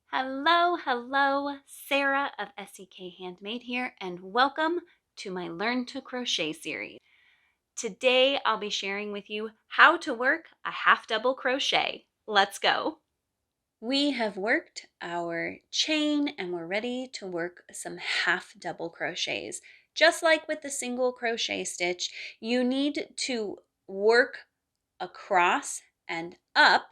Hello, Sarah of SEK Handmade here, and welcome to my Learn to Crochet series. Today I'll be sharing with you how to work a half double crochet. Let's go. We have worked our chain and we're ready to work some half double crochets. Just like with the single crochet stitch, you need to work across and up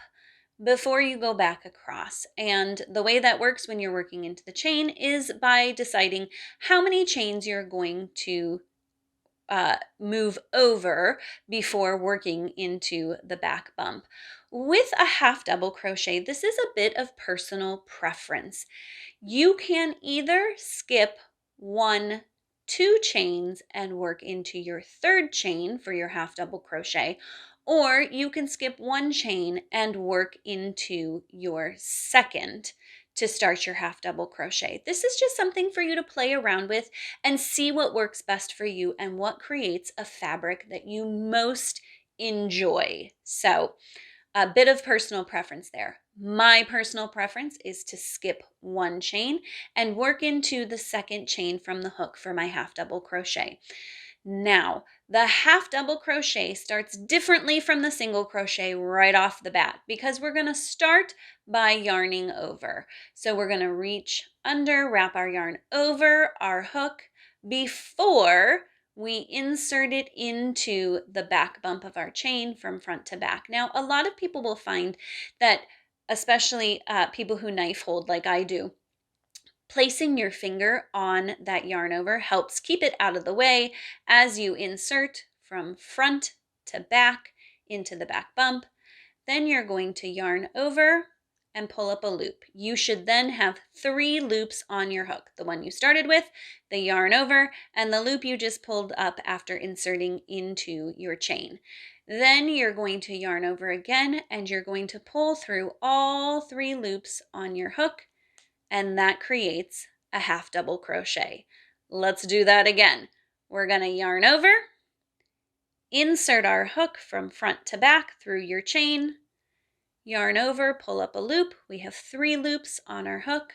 before you go back across. And the way that works when you're working into the chain is by deciding how many chains you're going to move over before working into the back bump. With a half double crochet, this is a bit of personal preference. You can either skip 1, 2 chains and work into your third chain for your half double crochet, or you can skip 1 chain and work into your second to start your half double crochet. This is just something for you to play around with and see what works best for you and what creates a fabric that you most enjoy. So a bit of personal preference there. My personal preference is to skip 1 chain and work into the second chain from the hook for my half double crochet. Now, the half double crochet starts differently from the single crochet right off the bat because we're going to start by yarning over. So we're going to reach under, wrap our yarn over our hook before we insert it into the back bump of our chain from front to back. Now, a lot of people will find that, especially people who knife hold like I do, placing your finger on that yarn over helps keep it out of the way as you insert from front to back into the back bump. Then you're going to yarn over and pull up a loop. You should then have 3 loops on your hook. The one you started with, the yarn over, and the loop you just pulled up after inserting into your chain. Then you're going to yarn over again and you're going to pull through all 3 loops on your hook, and that creates a half double crochet. Let's do that again. We're going to yarn over, insert our hook from front to back through your chain, yarn over, pull up a loop. We have 3 loops on our hook,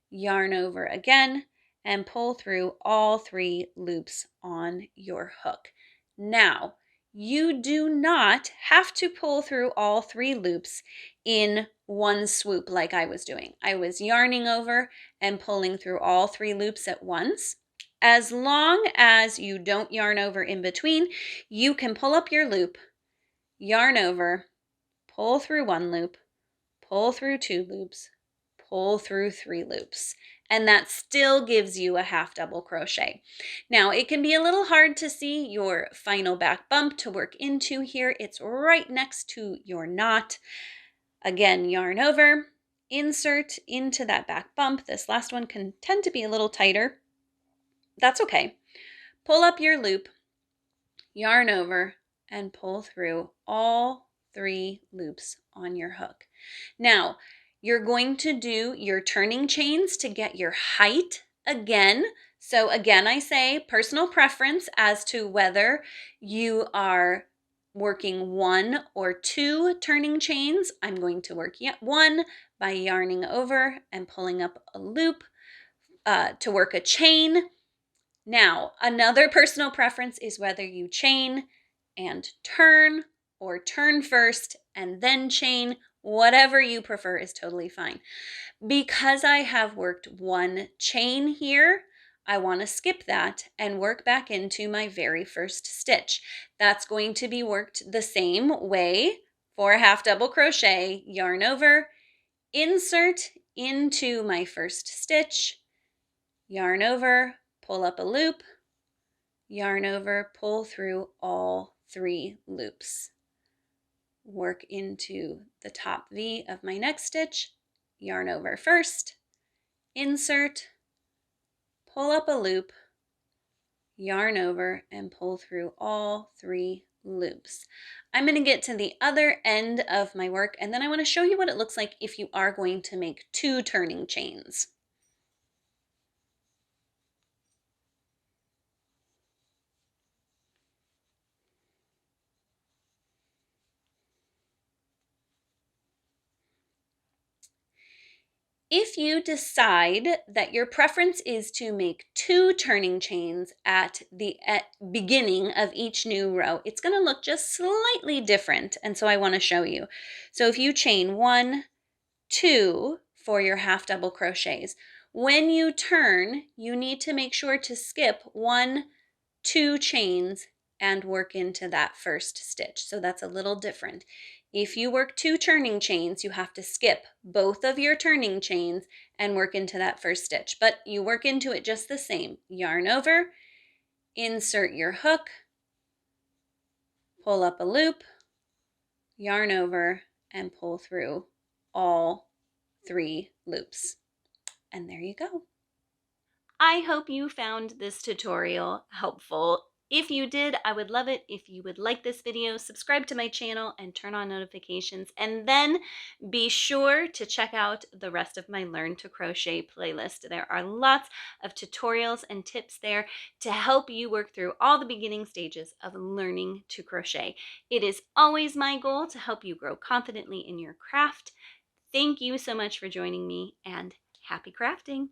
yarn over again, and pull through all 3 loops on your hook. Now, you do not have to pull through all 3 loops in one swoop like I was doing. I was yarning over and pulling through all 3 loops at once. As long as you don't yarn over in between, you can pull up your loop, yarn over, pull through 1 loop, pull through 2 loops, pull through 3 loops, and that still gives you a half double crochet. Now, it can be a little hard to see your final back bump to work into here. It's right next to your knot. Again, yarn over, insert into that back bump. This last one can tend to be a little tighter. That's okay. Pull up your loop, yarn over, and pull through all 3 loops on your hook. Now, you're going to do your turning chains to get your height again. So again, I say personal preference as to whether you are working 1 or 2 turning chains. I'm going to work 1 by yarning over and pulling up a loop to work a chain. Now, another personal preference is whether you chain and turn or turn first and then chain. Whatever you prefer is totally fine. Because I have worked 1 chain here, I want to skip that and work back into my very first stitch. That's going to be worked the same way for a half double crochet. Yarn over, insert into my first stitch, yarn over, pull up a loop, yarn over, pull through all 3 loops. Work into the top V of my next stitch, yarn over first, insert, pull up a loop, yarn over, and pull through all 3 loops. I'm going to get to the other end of my work, and then I want to show you what it looks like if you are going to make 2 turning chains. If you decide that your preference is to make 2 turning chains at the beginning of each new row, it's going to look just slightly different, and so I want to show you. So if you chain 1, 2 for your half double crochets, when you turn, you need to make sure to skip 1, 2 chains and work into that first stitch. So that's a little different. If you work 2 turning chains, you have to skip both of your turning chains and work into that first stitch. But you work into it just the same. Yarn over, insert your hook, pull up a loop, yarn over, and pull through all 3 loops. And there you go. I hope you found this tutorial helpful. If you did, I would love it if you would like this video, subscribe to my channel, and turn on notifications. And then be sure to check out the rest of my Learn to Crochet playlist. There are lots of tutorials and tips there to help you work through all the beginning stages of learning to crochet. It is always my goal to help you grow confidently in your craft. Thank you so much for joining me, and happy crafting!